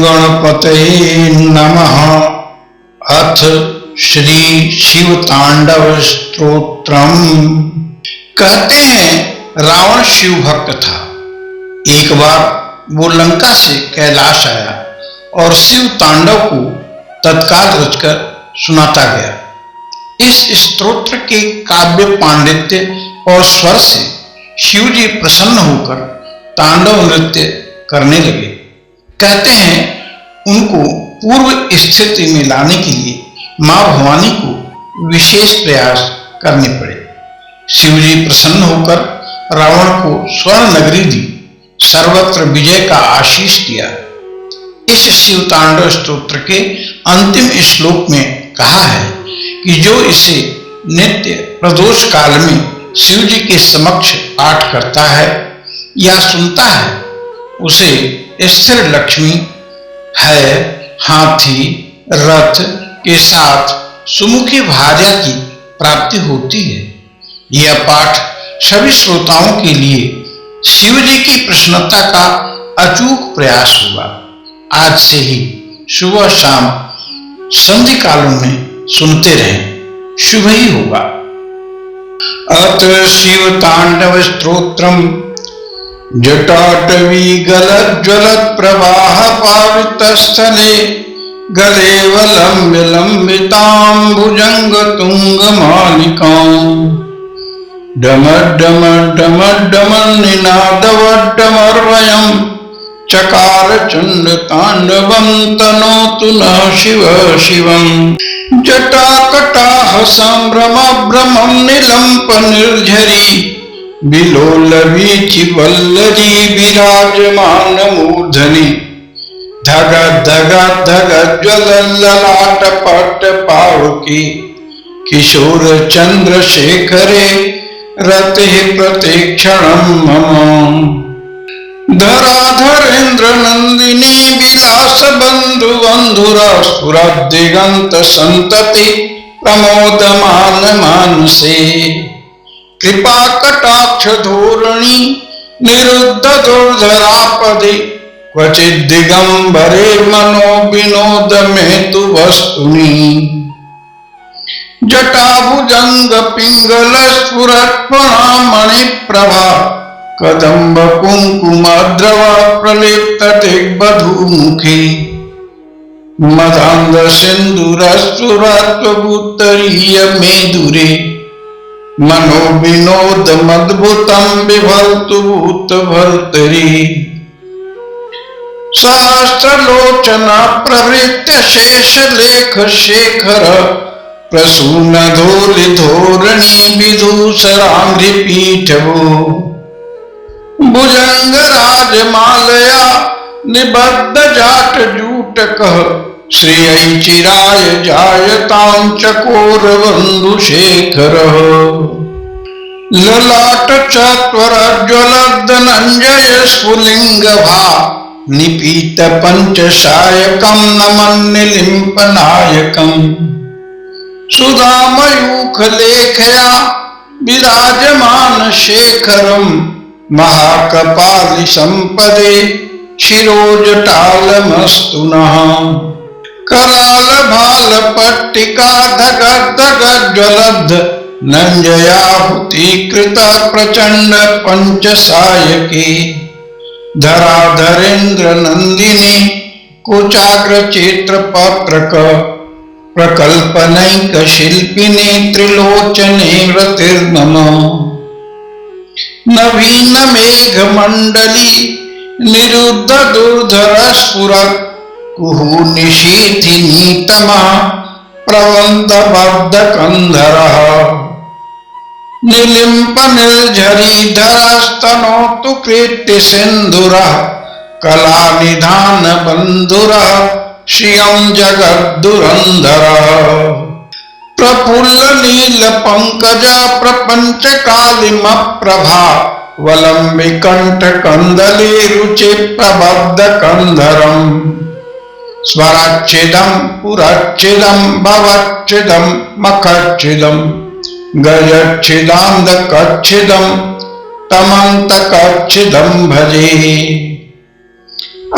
गणपतये नमः। अथ श्री शिव तांडव स्तोत्रम। कहते हैं रावण शिव भक्त था। एक बार वो लंका से कैलाश आया और शिव तांडव को तत्काल रचकर सुनाता गया। इस स्तोत्र के काव्य पांडित्य और स्वर से शिव जी प्रसन्न होकर तांडव नृत्य करने लगे। कहते हैं उनको पूर्व स्थिति में लाने के लिए मां भवानी को विशेष प्रयास करने पड़े। शिव जी प्रसन्न होकर रावण को स्वर्ण नगरी दी, सर्वत्र विजय का आशीष दिया। इस शिव तांडव स्तोत्र के अंतिम श्लोक में कहा है कि जो इसे नित्य प्रदोष काल में शिव जी के समक्ष पाठ करता है या सुनता है, उसे स्थिर लक्ष्मी है हाथी रथ के साथ सुमुखी भार्या की प्राप्ति होती है। यह पाठ सभी श्रोताओं के लिए शिव जी की प्रसन्नता का अचूक प्रयास होगा। आज से ही सुबह शाम संधि कालों में सुनते रहें, शुभ ही होगा। अत शिव तांडव स्तोत्रम। जटाटवी गलज्ज्वलत् प्रवाह पावितस्थले गलेवलम्ब्य लम्बितां भुजंग तुंग मालिकां। डमड्डमड्डमड्डमन् निनादवड्डमर्वयम् चकार चंड तांडवं तनोतु नः शिव शिवम्। जटाकटाह संभ्रमभ्रमं निलंप निर्झरी बिलोलवीचि वल्लरी विराजमान मूर्धनि। धग धग धग ज्वल ललाट पट पावकी किशोर चंद्रशेखरे रते प्रतिक्षणं मम। धराधरेन्द्र नंदिनी विलास बंधु बंधुरा स्फुरद्दिगंत संतति प्रमोदमान मानसे। कृपा कटाक्ष धोरणी निरुद्ध दुर्धरापदे क्वचित् दिगंबरे मनो विनोद में तु वस्तुनि। जटाभुजंग पिंगल स्फुरत्फणा मणिप्रभा कदम्ब कुंकुमद्रव प्रलिप्त दिग्बधूमुखी। मदांध सिंदूरस्फुरत्वगुत्तरीय मेदुरे मनो विनोद मद्भुतं बिभर्तु भूत भर्तरी। सहस्रलोचना प्रवृत्य शेष लेख शेखर प्रसून धोलि धोरणी विदूषरांघ्रि पीठवो। भुजंग राजमालया निबद्ध जाट जूटकः श्रियै चिराय जायतां चकोर बंधुशेखरः। ललाट चत्वरज्ज्वल धनंजय स्फुलिंगभा निपीत पंचशायकं नमन् निलिम्प नायकम्। सुधामयूख लेखया विराजमान शेखरम् महाकपालि संपदे शिरोजटालमस्तु नः। कराल भाल पट्टिका धग धग ज्वलद्ध नंजयाहुतीकृत प्रचंड पंचसायकी। धराधरेन्द्र नंदिनी कुचाग्र चित्र पत्रक प्रकल्पनैक शिल्पिनी त्रिलोचने रतिर्मम। नवीन मेघ मंडली निरुद्ध दुर्धर स्फुरत् कुहू निशीथि नीतमः प्रवन्द बद्ध कंधरः। निलिम्प निर्झरी धरस्तनोतु कृत्य सिंधुरः कला निधान बंधुरः श्रियं जगद्दुरंधरः। प्रफुल्ल नील पंकज प्रपंच कालिम प्रभा वलंबि कंठ कंदली रुचि प्रबद्ध कंधरम्। स्वराच्छिदं पुरच्छिदं भवच्छिदं मखच्छिदं गजच्छिदांधकच्छिदं तमन्तकच्छिदं भजे।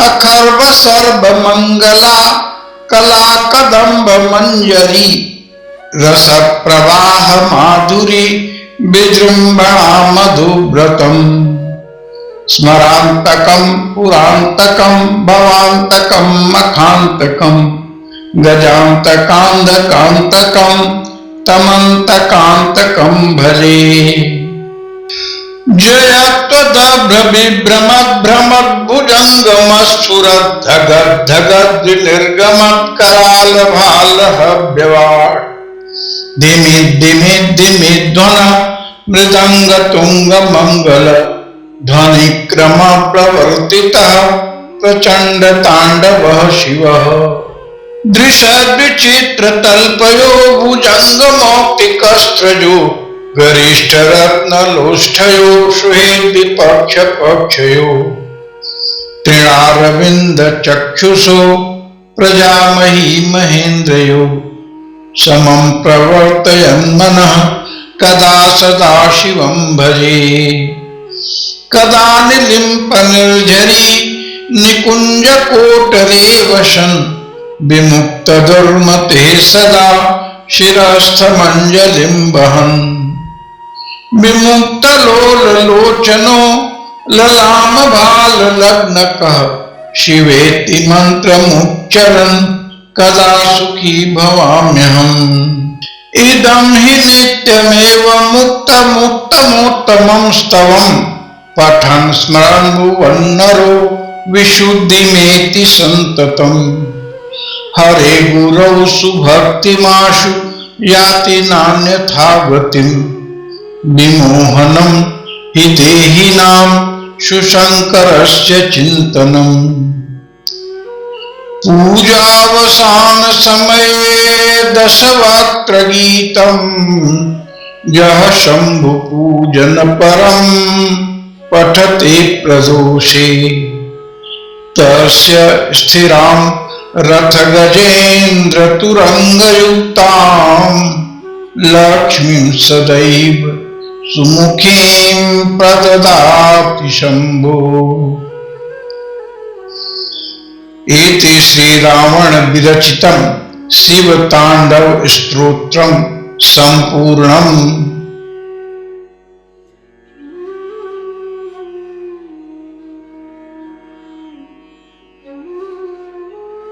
अखर्व सर्व मंगला कला कदम्ब मंजरी रस प्रवाह माधुरी विजृंभणा मधुव्रतम स्मरांतकम पुरांतकम भवांतकम मखांतकम गजांतकांधकांतकम तमंतकांतकम भजे जयत्वदभ्रविभ्रमद्भुजंगमस्फुरद्धगद्धगद्विनिर्गमत्करालभालहव्यवाट् धिमि धिमि धिमि ध्वन मृदंग तुंग मंगल ध्वनि क्रम प्रवर्तितः प्रचंड तांडवः शिवः दृश विचित्र तल्पयो भुजंग मौक्तिकस्त्रजो गरिष्ठ रत्न लोष्ठयो सुहेद्वि पक्ष पक्षयो तृणारविंद चक्षुषो प्रजामही महेन्द्रयो समं प्रवर्तयन् मनः कदा सदा शिवं भजे कदा निलिम्प निर्झरी निकुंज कोटरे वसन् विमुक्त दुर्मते सदा शिरस्थ मंजलिं वहन् विमुक्त लोल लोचनो ललाम भाल लग्नकः शिवेति मंत्रमुच्चरन् कदा सुखी भवाम्यहम् इदं हि नित्यमेव मुक्त मुक्तमोत्तमं स्तवम् पठन् स्मरन् भुवन्नरो विशुद्धिमेति सन्ततम् हरे गुरौ सुभक्तिमाशु याति नान्यथा गतिम् विमोहनं हि देहिनां सुशंकरस्य चिन्तनम् पूजावसान समये दशवक्त्र गीतम् यः शंभु पूजन परम पठते प्रदोषे तस्य स्थिरां रथ गजेन्द्र तुरंगयुक्तां लक्ष्मीं सदैव सुमुखीं प्रददाति शंभो। इति श्रीरावण विरचितं शिव तांडव स्तोत्रम संपूर्णम्।